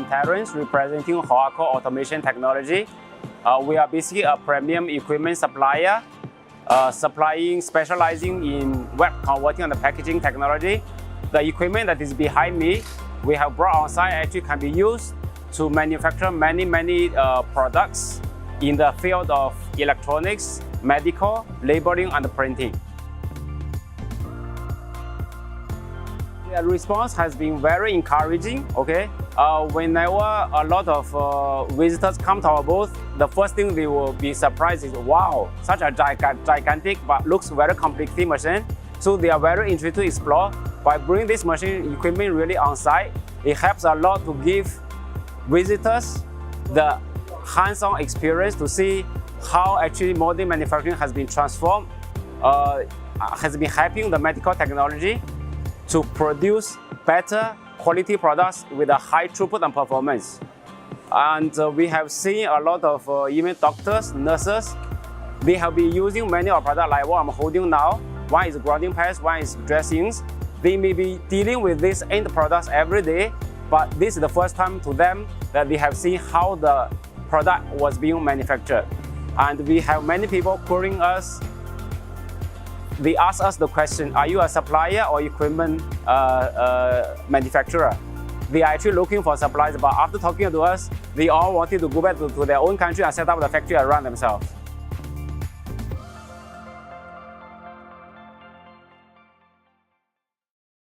Terrence, representing HOACO automation technology. We are basically a premium equipment supplier, specializing in web converting and packaging technology. The equipment that is behind me, we have brought on site actually can be used to manufacture many products in the field of electronics, medical, labeling, and printing. The response has been very encouraging. Okay, whenever a lot of visitors come to our booth, the first thing they will be surprised is, wow, such a gigantic but looks very completely machine. So they are very interested to explore. By bringing this machine equipment really on site, it helps a lot to give visitors the hands-on experience to see how actually modern manufacturing has been transformed, has been helping the medical technology to produce better quality products with a high throughput and performance. And we have seen a lot of even doctors, nurses, they have been using many of our products like what I'm holding now. One is grounding pads, one is dressings. They may be dealing with these end products every day, but this is the first time to them that they have seen how the product was being manufactured. And we have many people querying us. They ask us the question, are you a supplier or equipment manufacturer? They are actually looking for suppliers, but after talking to us, they all wanted to go back to their own country and set up the factory around themselves.